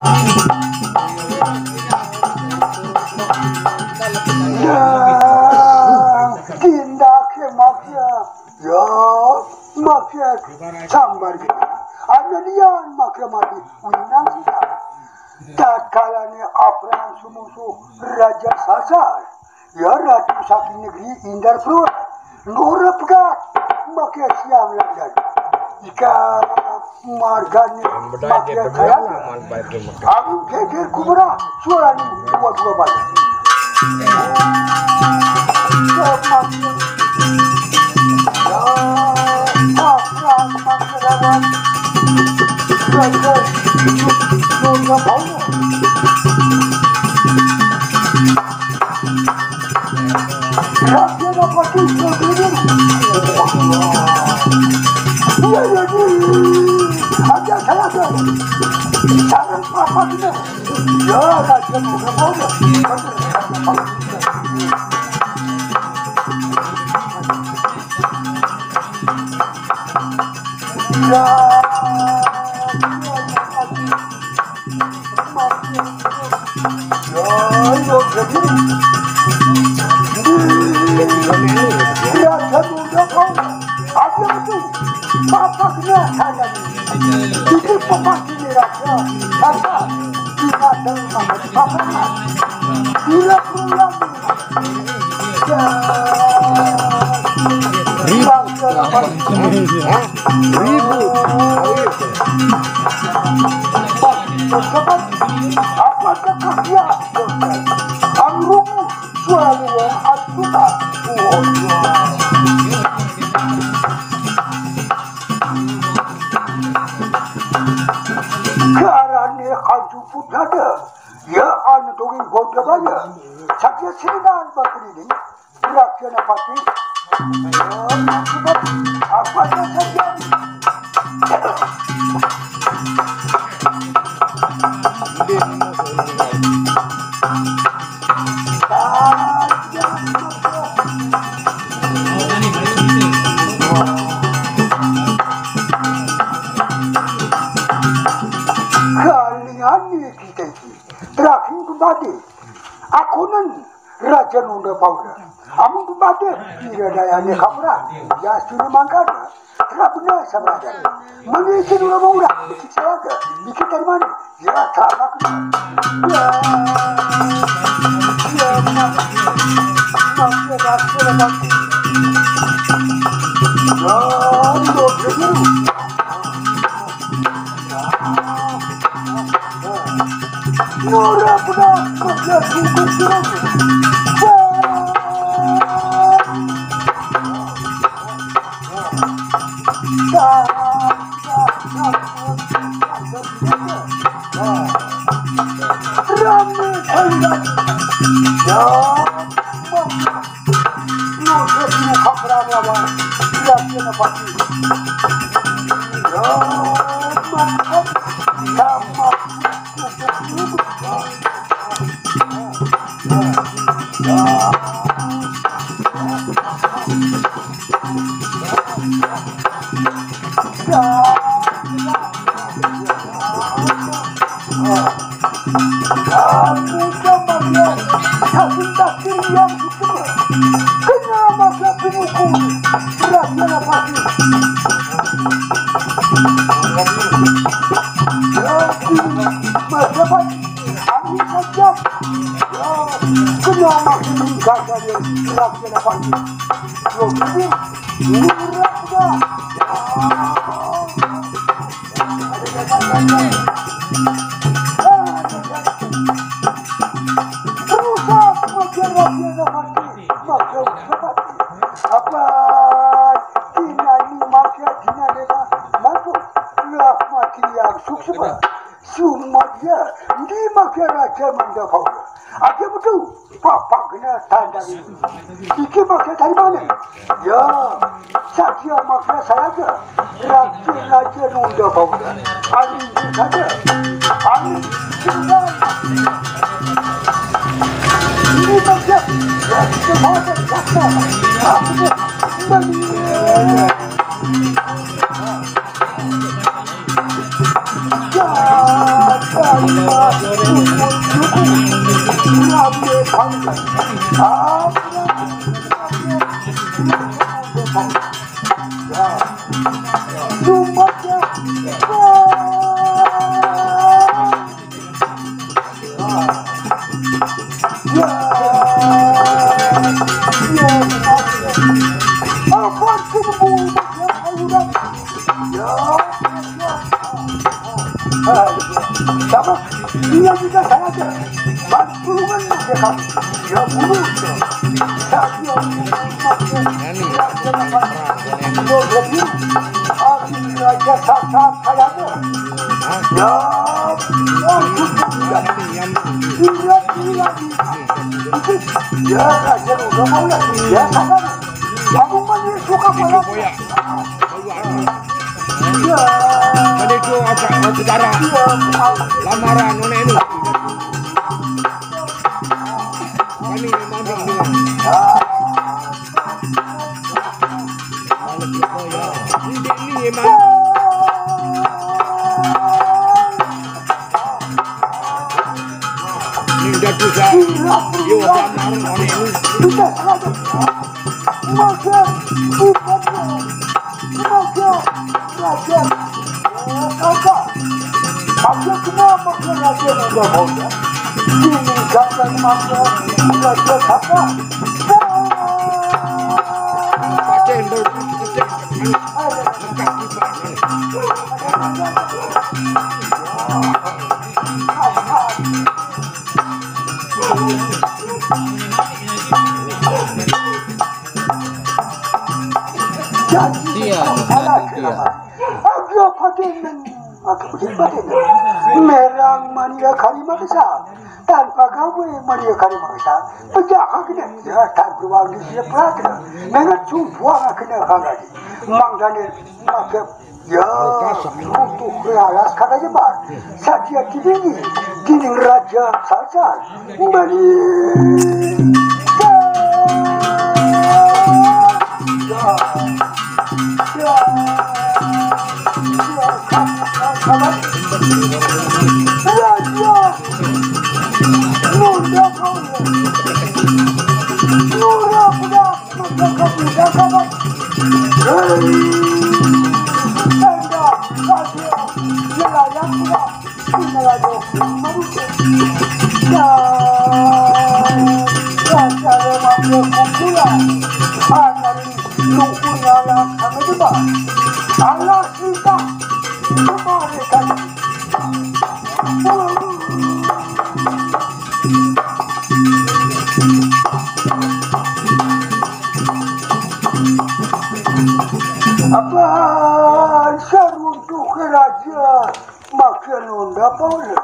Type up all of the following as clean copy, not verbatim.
Ya, tindak mafia, ya mafia sambar kita. Ada dia mafia mati, winang kita. Tatkalanya Abraham sumusuh Raja Sasar, ya Ratu Sakti Negeri Indar Perut, Nora Pegat, mafia siam landan. Jika marganya mafia saya, aku geger kubra, suara ini dua balik. Raja Nunda Pauda, amun kembali tidak daya ni kamera, ya sudah mangkat, tidak benar sahaja. Mengisi dulu murah, bikin saya ke, bikin dari mana? Ya tak nak. Ya, murah benar, kerja cukup. Sama dia juga saja bantuan dia kami dia bunuh saya raja sasa saya ya ya raja udah mau ya sabar kamu masih suka bola ya menuju acara lamaran nona ini kami memang dengan ini memang ini dah bisa yo lamaran nona ini Maksudnya kenapa raja udah mau ya? Ini jangan maksudnya raja kata. pakai ndo Dia merang mania karima besar tanpa gawe mania karima besar penjahat kena ya tak beruang di sini pelakna mengat cumpuang kena lagi mangdane makan ya untuk kelas kata jebar saja kini raja saja mani Allah kita kembalikan. Apa seruntuk raja makin unda boleh.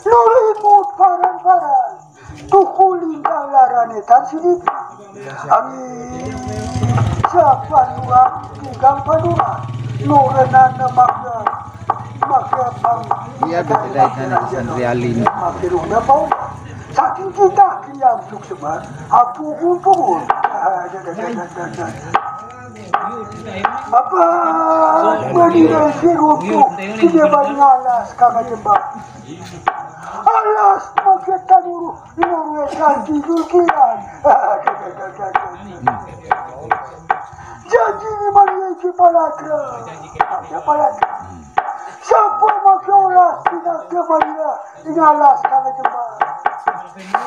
Nulimut paran-paran tukulingkang larane tansidik. Amin. Siapa dua tigang padua nurenan makan Iya berbeda dengan Sandrialin. makin unda boleh. Saking kita kiam suksebar aku kumpul. Apa menilai sirupu tidak banyalas kakak jembak alas makin tanuru Norwegian tidur kian janji ni mana si palatra ada palatra siapa makin oras tidak kembali ingalas kakak jembak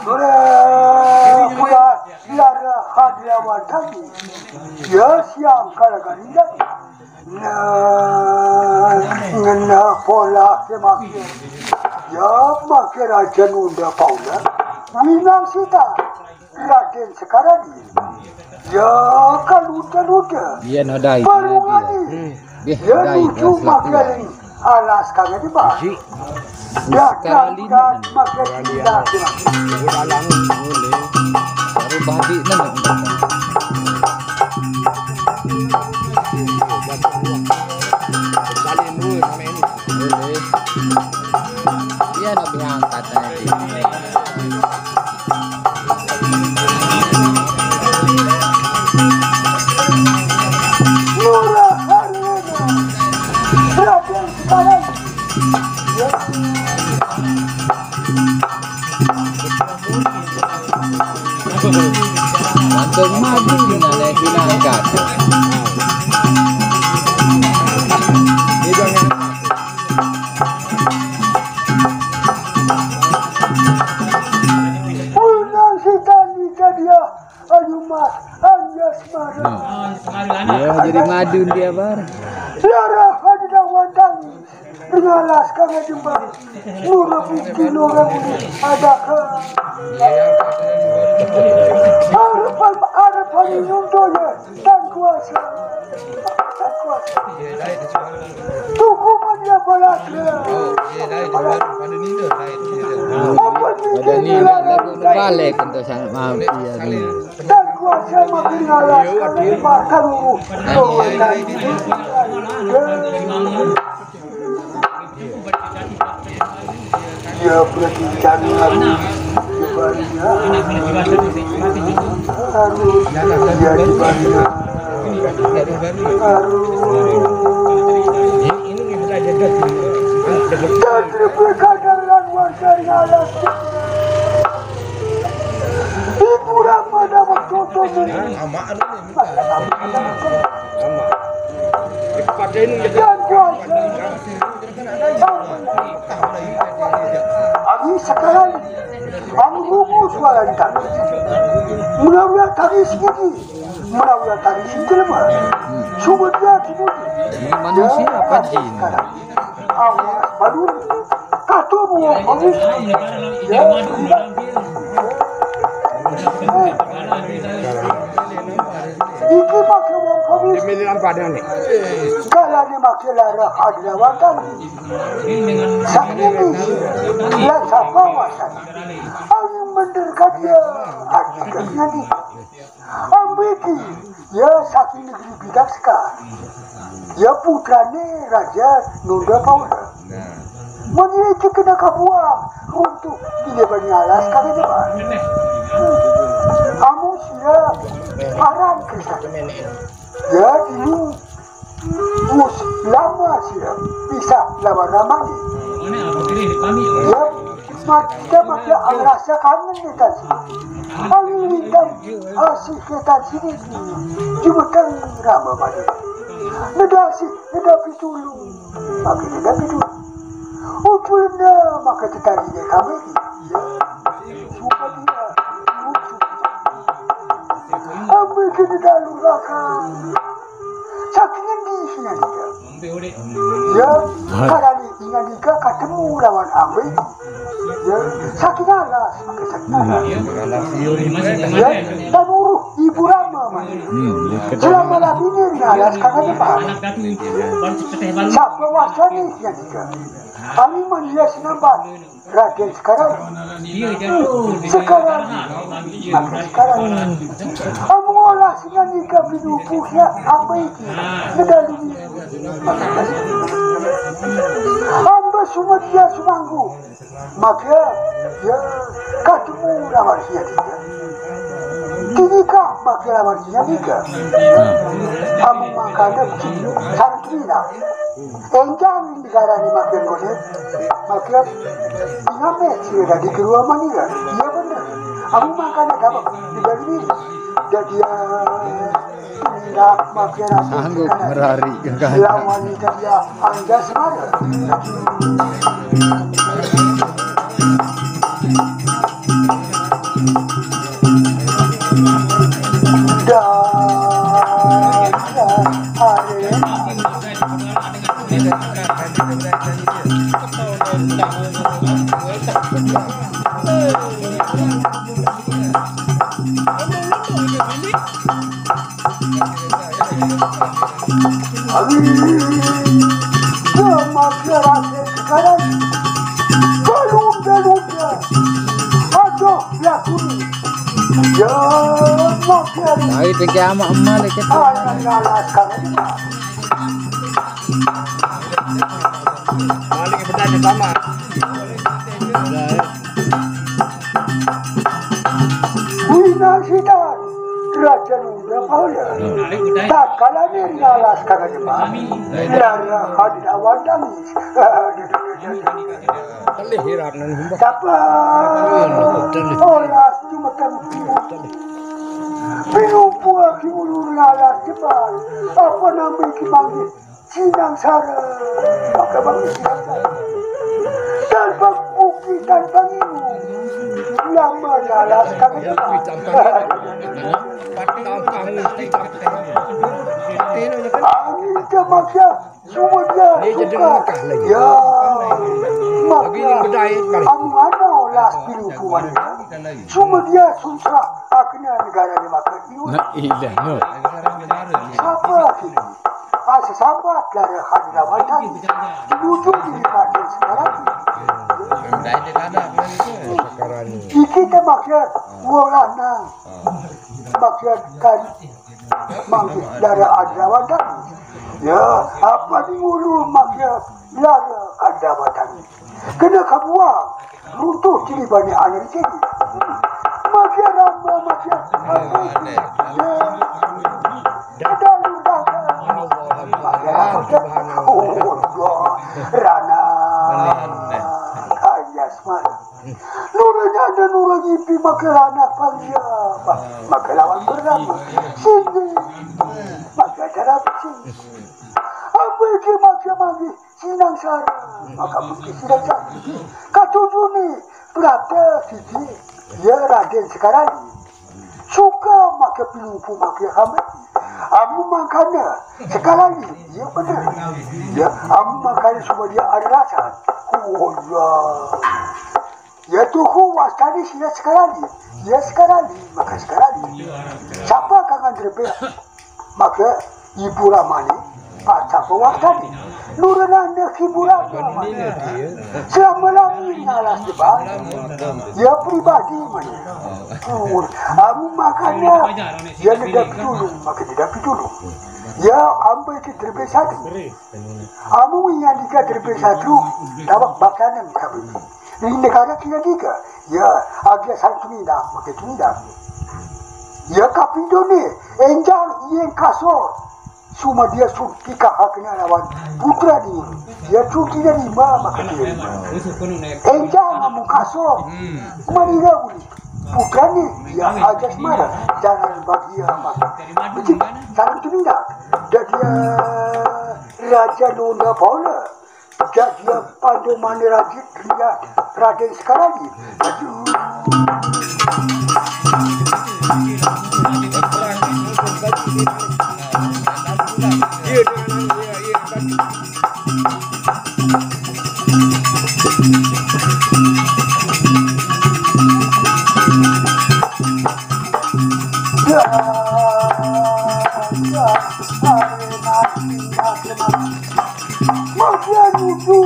pula lara hadiawan tadi ya siang kalakan indah ngena pola semakin ya makin raja nunda paula minang sita Raden sekarang ini ya kaluda Dia nodai. baru ini ya lucu makin alas kagak di bawah ya dan makin tidak dalam Boleh. Baru babi nang. saling dulu nona ini Boleh. Dia nak berangkat nanti. murah harganya Raden sekarang ya Mantul madu nale pinangkat. Pulang si tani dia ayu mas anjas marah. Ya jadi madu dia bar. Lara ada wandang dengan kami jumpa murah kilo ada ke harapan nyuntonya dan kuasa tukuman dia balak Ada ni lagu balik untuk sangat mau dia ni. dan kuasa makin alas kami makan dia pergi cari lagi sebaliknya harus dia di baliknya dan berkadaran wajar alas ibu Rama dapat contoh dan kuasa Abi sekarang Abi rumus walan tadi Murawiyah tadi segini Murawiyah tadi segini mah Cuma dia tidak Ini manusia apa jin? Awas badur Kata buah habis Ya Iki pakai uang habis Milihan padang nih. Kalau ni makin lara ada wakan, sakit ni, lasa kawasan. Angin menderkat dia, ada kerjanya. Ambiki, ya sakit negeri bidak sekar. Ya putra ni raja Nunda Paula. Menilai kena kabuang untuk tidak banyak alas kali ni. Kamu siap, parang kesat. Ya dulu mus lama siap bisa lama-lama ni. Ya macam macam rasa kangen kita sini. Angin lintang asih kita sini cuma kan ramah pada. Nedasi, nedapi dulu, maka nedapi dulu. Utulimnya maka tertarinya kami. Ya, suka dia. Ambil kena dalam belakang. Sakitnya di sini dia. Ya, kalau ni ingat dia ketemu lawan ambil. Ya, sakit alas, maka sakit alas. Ya, dan uruh ibu Rama mandi. Selama lagi ni alas kakak depan. Siapa wasa ni yang dia. Kami melihat nampak Raden sekarang. Sekarang. Kamu olah dengan nikah binupuknya apa itu? Medali ini. Hamba semua dia semanggu. Maka ya ketemu lawan dia tiga. Tinikah maka lawan dia tiga. Kamu makanya begini. Santrina. Enjang negara ni makin konek. Maka ingatnya sudah di kedua mana ya? Iya benar. Kamu makanya dapat dibagi ini. Dan dia tidak makin Sanggup merari ke kanan. lawan dia anda semara. Sekarang belum aduh ya kuni ya makin Ay, tinggal ama emak dekat tu. Balik ke bedanya sama. Wina sidan Raja Nunda Paula boleh. Tak kalah ni alas kagak jemaah. Lara hadir awal dangis. Telih hirap nan humba. Siapa? Olas cuma kan. Pinupu aki ulur alas jemaah. Apa nama kimangi? Sinang Sara. Maka bagi Sinang Sara. Tanpa bukti, tanpa ilmu. Lama alas kagak jemaah. Angin ke maksud semua dia suka. Ya, maksud amu ada las pilu puan. Semua dia susah. Akhirnya negara ni makan itu. Iya, no. Siapa lagi? Siapa cara hadirawatan? Wujud di partai sekarang. Kita maksud ulang nang. Maksud kan maksud dari hadirawatan. Ya, apa di ulu maksud lara hadirawatan. Kena kabuang. Runtuh cili banyak anak di sini. Maksud ramah maksud. Ada ludah. Rana ayah semua. Nuranya ada nurah gipi maka rana panjang. Maka lawan bernama sini. Maka cara sini. Apa yang maksud magi Sinang Sara. Maka mungkin Sinang Sara. Katuju ni berapa sisi. Ya Raden sekarang suka maka pilupu maka kami. Amu makannya sekarang ni, ya benar. Ya, amu makannya semua dia ada rasa. Oh ya, ya tu kuas tadi sih sekarang ni, ya sekarang ni, maka sekarang ni. Siapa kangen terpilih? Maka ibu Ramani, siapa waktu ni? Nurana nak ibu Ramani. Selama lagi alas depan, ya pribadi mana? Amu makannya, ya tidak dulu, maka tidak dulu. Ya, ambil itu terlebih satu. Amu yang tiga terlebih satu, dapat makanan kami. Ini negara kita tiga, ya agak satu minda, maka itu minda. Ya kapindo ni, enjang yang kasor. Semua dia cuti haknya lawan putra dia. Dia cuti dari lima maka dia. Enjang amu kasor, mana boleh. Putra ni dia ajas marah, jangan bagi apa. Betul, jangan tu minda. Dia Raja Nunda Paula. Dia pandu mana Raja dia Raden sekarang ni. Mafia itu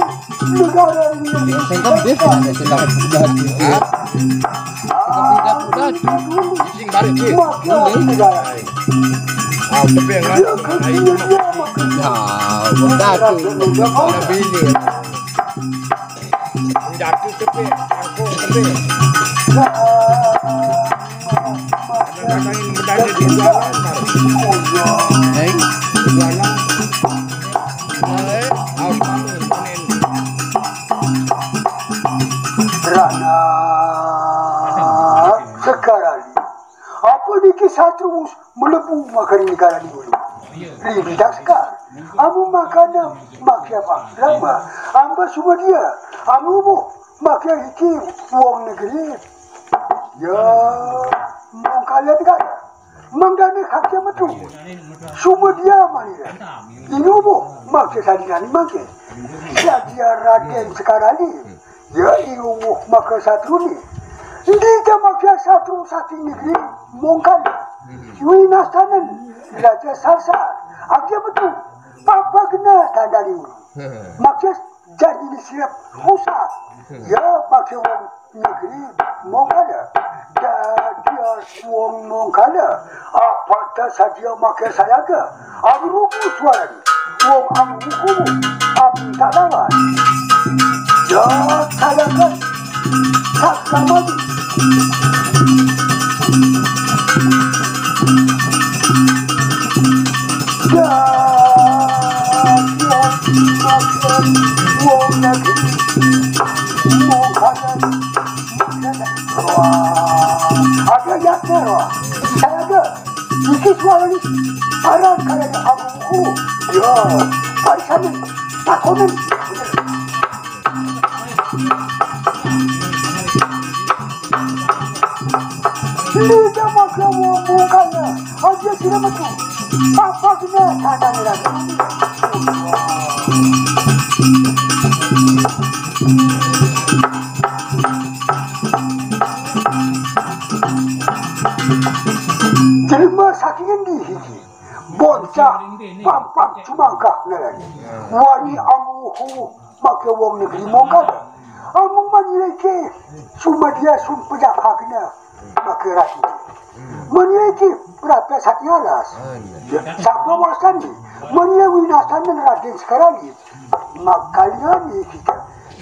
negara ini. Saya biasa ada silakan sudah di. Sing balik ni. Mafia negara. Tapi yang lain. Nah, dah tu. Lebih ni. Jatuh tepi, aku tepi. Kadang-kadang ini berada di jalan. Hey, Jalan. Awak bangun. Rana sekarang ni apa dikit satu melebu makan negara ni dulu. Lebih tak sekar. Amu makan makan apa? Lama. Amba semua dia. Amu bu makan iki uang negeri. Ya, mengkala negara. Mengdana kakek betul. Semua dia mana dia? Ini bu makan sadiran makan. Dia Raden sekarang ni. Ya, ibu makan satu ni. Dia makan satu negeri. Mungkin. Winastanan Raja Sarsar. Apa betul? Papa kena tanda dulu. Maksud jadi siap rusak. Ya, pakai wong negeri mongkala. Dia wong mongkala. Apa tak saja makan saya ke? Aku rupu suara ni. Wong aku hukum. Aku tak lawan. Ya, saya kan. Tak sama ni. ada yaknya saya ada isi suara ini aran karena aku ya parisan takonan lidah maka mukanya aja tidak betul apa kena tanda lagi terima sakingan di hiji bocah pampak cumangkah nalani wani amuhu make wong negeri mongkada amung manireke cuma dia sumpejak haknya make rati manireke berapa sakit alas sabda wasani manire winasan dan raden sekarang makanya ni kita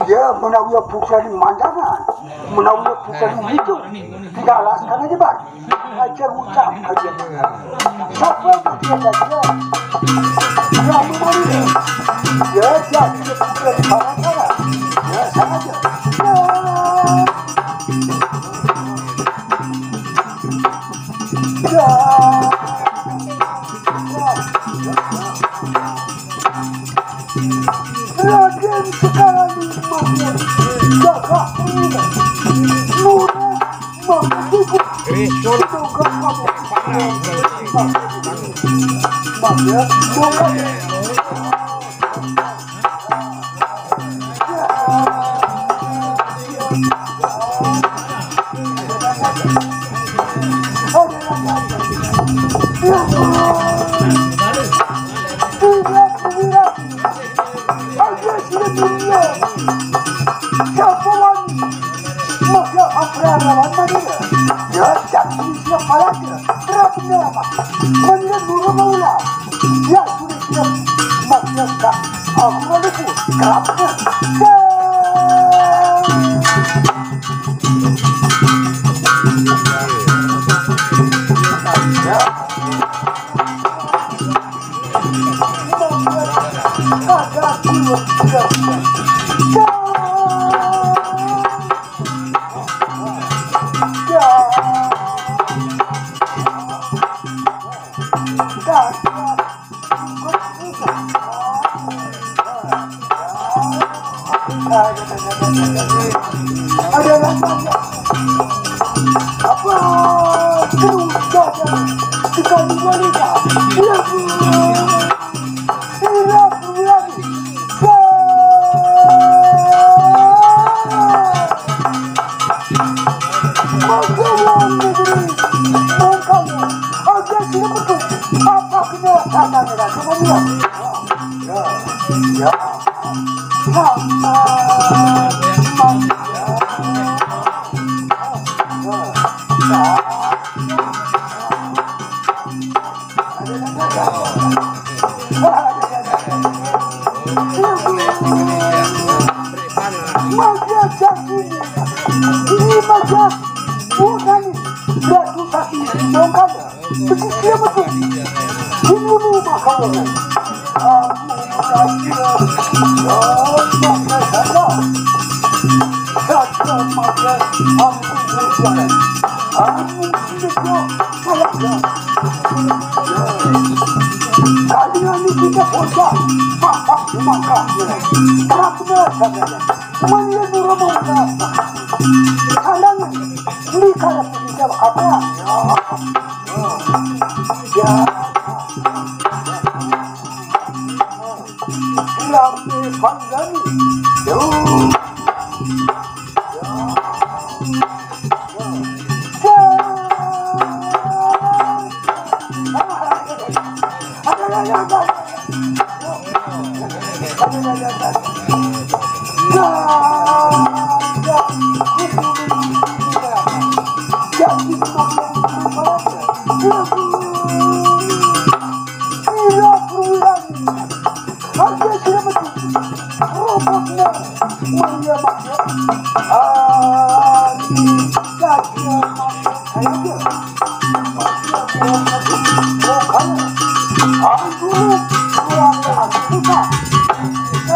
dia menawar pukulan mandangan menawar pukulan itu tidak alaskan aja bang aja ucap aja siapa dia saja dia menari dia jadi pukulan mana ya saja ya Raden sekarang ini masih jaga ini murah mampu Kristus juga kamu maknya juga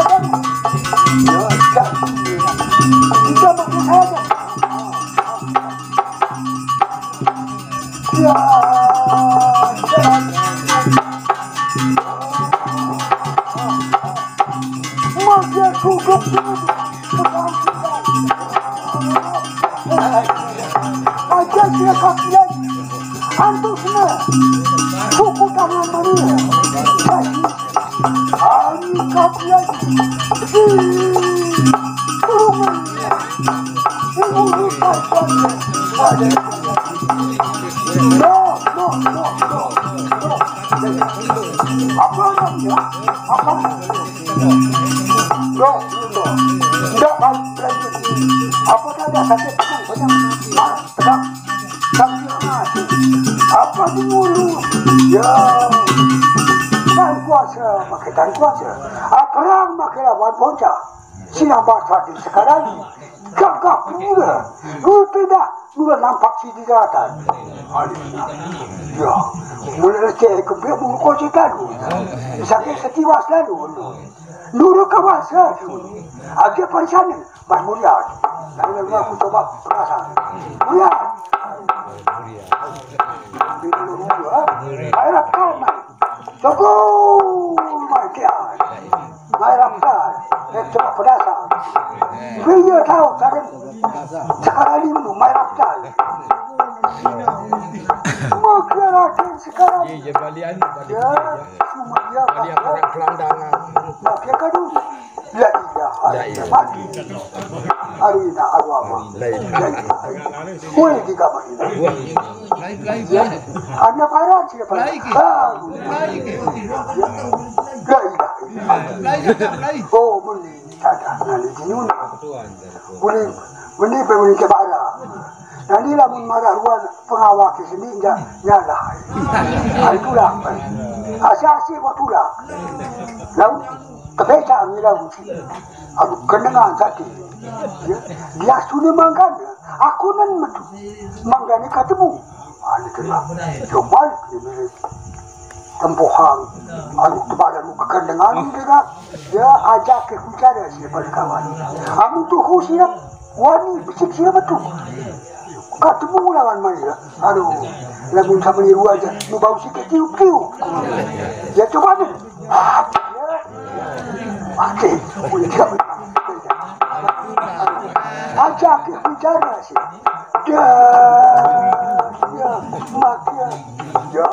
Aku Ya. Magia duduk magia dia kakian antusnya suku tangan Maria ani kakian turungan ibu lupa saja no apa namanya apa no tidak balik lagi apa saja sakit banyak tegak apa dulu ya dan kuasa pakai dan kuasa perang pakai lawan bocah siang bahasa di sekarang gagah pula lu tidak lu nampak si di daratan ya mulai cek kebiak mengkau cekal sakit setiwas lalu nuru kawasan agak percaya Mas Mulia lalu aku coba perasaan Mulia Mayrap kan Toko Makian Mayrap kan coba perasaan Dia tahu sekarang ini menurut Mayrap kan Makin sekarang ya cuma dia Kelandangan. makin kadung la ilaha mati arina arwama boleh juga makina anak para siapa oh muni ada nanti dinyun muni pemuni kebara nanti lamun marah ruan pengawal di sini enggak nyala itulah asasi waktulah lalu kebeca amilah aku kenangan tadi dia sudah makan aku nan metu manggani ketemu ani kena coba ini tempohang aku kepada muka kenangan juga dia ajak ke bicara siapa kawan aku tuh khusyuk wani bisik siapa tuh ketemu lawan mana aduh lamun sama niru aja nu bau sikit tiup ya coba nih oke boleh tidak ajak bicara sih ya makin ya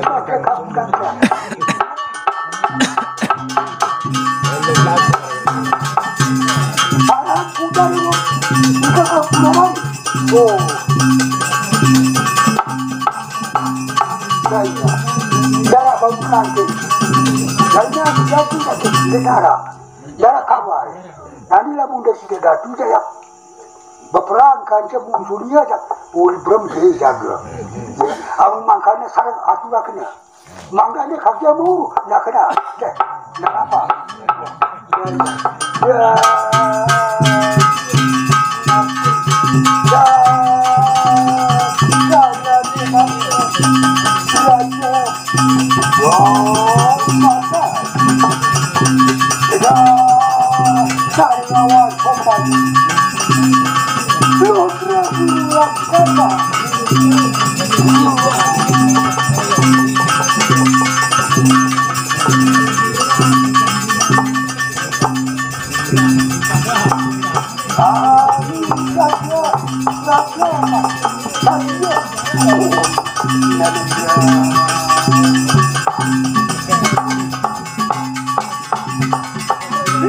makin kamu kantor aku dari bukan aku namanya oh saya darah bau kantin lainnya jatuh sakit negara darah kabar nanti lah muda si datu saya berperang kan saya musuh dia boleh berhenti jaga aku makanya sarang aku tak kena makanya kaki mu nak kena nak apa ya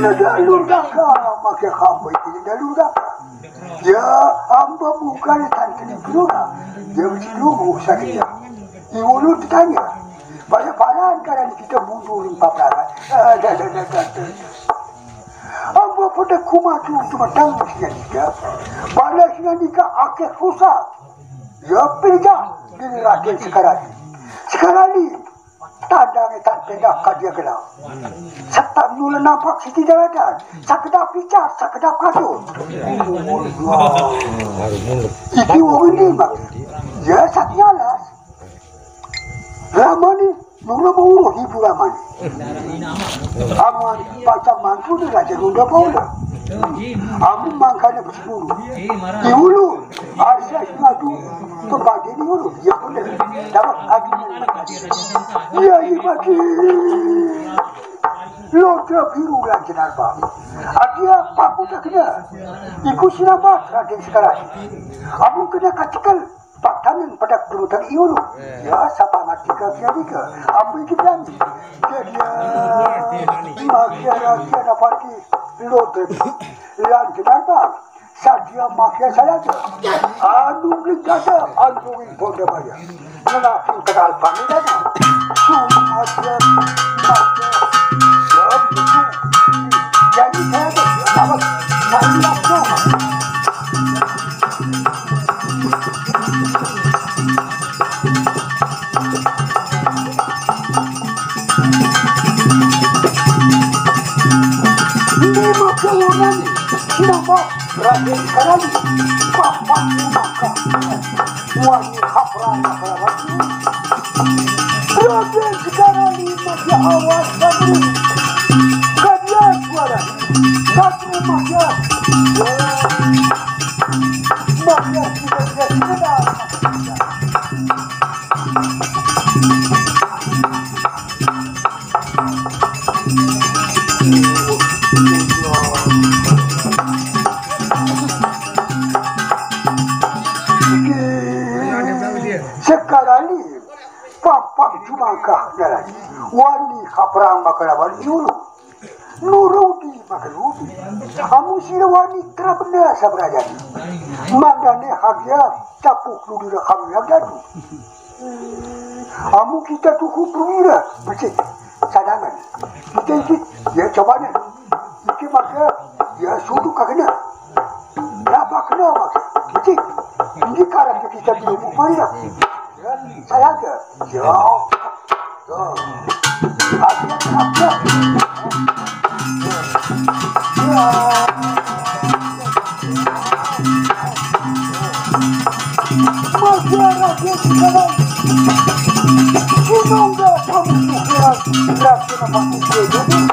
Jalur daga makai kamu ini jalur daga. Ya, amba bukan tantri pelura. Dia mesti lugu sakitnya. Ibu ditanya, banyak paran karena kita mundur paparan. Amba pada kumatu cuma tanggung sianika. Balas sianika akhir susah. Ya pilih diri rakyat sekarang ini. Sekarang ini. Tandang tak beda kadia kena. Setan nula nampak si tidak ada. Sekedap bicar, sekedap kasut. Itu orang ini mak. Ya saknyalas. Ramani nula bau hibu ramani. Aman macam mantu dia raja nula bau. Amun mangkanya bersiburu. Iulu Asas madu berbagi ni dulu. Ya boleh. Dapat lagi. Ya bagi. Lotra biru lagi narba. Adia paku tak kena. Ikut sinabat raden sekarang. Abu kena kacikal. Pak tanin pada kerutan iulu. Ya siapa mati ke dia. Abu ikut janji. Dia makia dapat lotra lagi narba. Sadia makia saya tu. Anu berkata anu impor dia bayar. Lelaki kenal panggilan. Makia. Jadi saya dapat saya semua. Ini macam orang ni, nama rakyat sekarang papa maka wani hafran hafran. Rakyat sekarang ni macam awas satu. Kajian suara satu macam kita sekarang ni papa cuma kah jalan wani hafran makarawan dulu nurudi makarudi kamu sila wani terabenda sabarajan mandane hakya capuk ludi kamu yang jadu kamu kita tu kuprira bersih cadangan kita ikut ya cobanya kita maka ya sudu kagena berapa kena maka bersih ini karena kita belum upaya saya ada ya ada masyarakat sekarang semoga kamu segera melaksanakan ujian ini.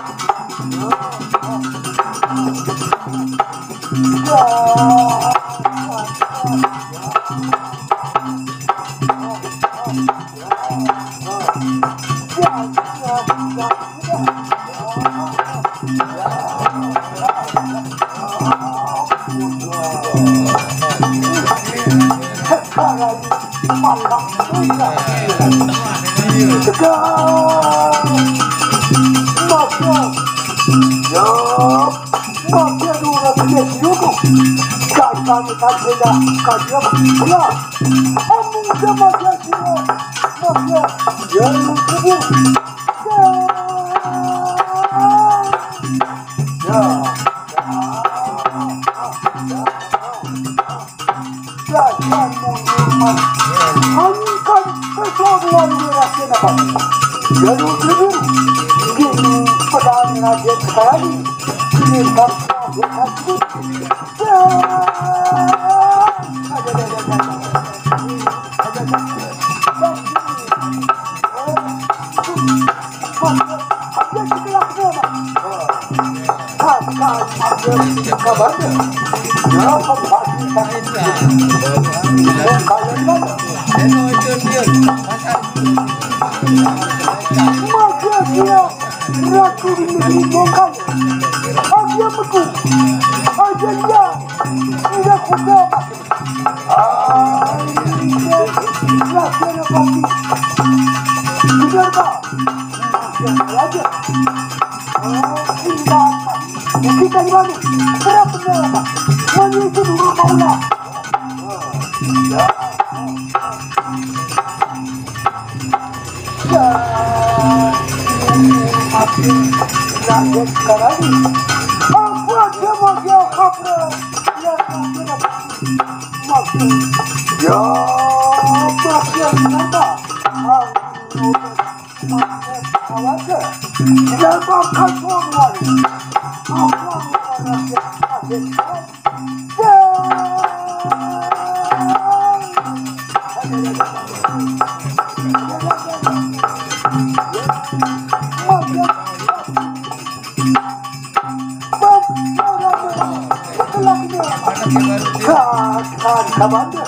sekarang kabanda.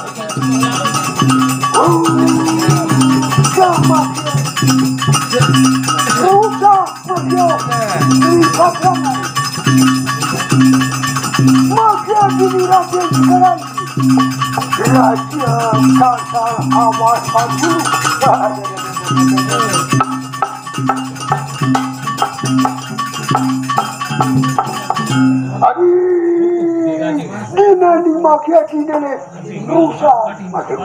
Sama rusak makia di pasangan. Makia di raja sekarang. Raja kasar awas padu. Dina ni makia kini rusak makia.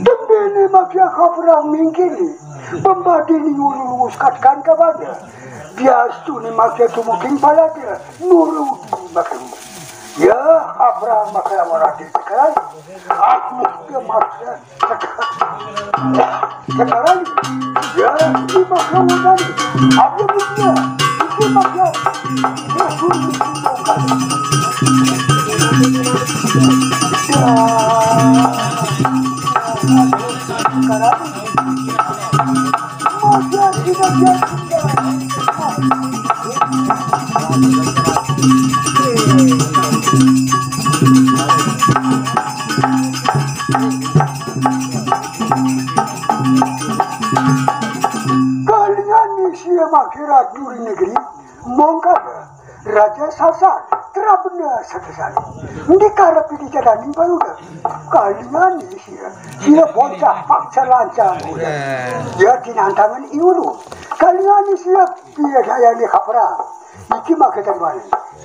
Demi makia kaperang mingkini. Pembadi ni urus katkan kepada. Biastu ni makia tu mungkin pada dia. Nuru makia. Ya kaperang makia morati sekarang. Aku ke makia sekarang. Ya ni makia morati. Apa dia? Ini makia. Ya suruh bukan. Sekarang makia tidak jadi. Kalian ni siapa kira juri negeri mongkada raja sasar terabena sekesal. Di karep di jalan ni baru dah. Kalian ni siapa bocah paksa lancar. Dia tinantangan iulu. Kalian ni siapa dia saya ni kapra. Iki makan terbang.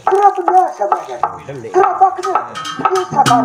Terabena sebagai. Terabaknya di sakar.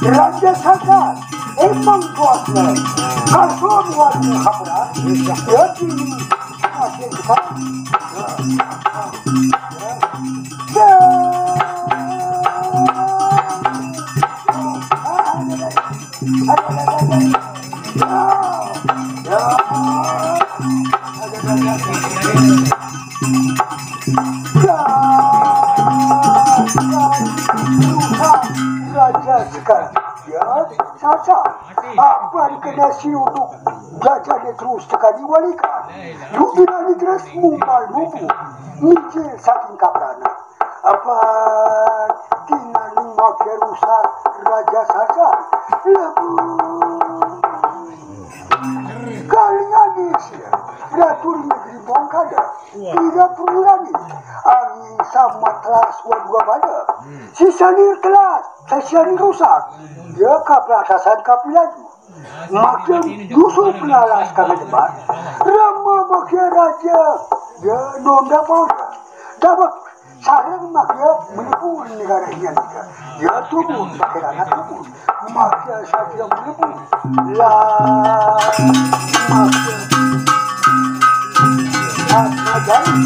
Raja Sakar emang kuatnya. Kalau buatnya kabar, jadi masih sekarang. Raja sekarang, ya, saja. Apa kena si untuk jajan terus tekan diwalikan. Lubina ni terus mumpal lupu, mijil saking kaprana. Apa tina ni makin rusak raja saja. Lebu. Kalian ni sih, ratu negeri bongkada. Tidak perlu lagi. Angin sama kelas dua pada. Sisa ni kelas, sisa ni rusak. Dia kapal atasan kapal lagi. Makin Yusuf penalas kami depan. Rama makin raja. Dia nonda pauda. Dapat sarang makin menipu negara ini. Dia tubuh, makin anak tubuh. Makin saja menipu. Lah, makin. Jadi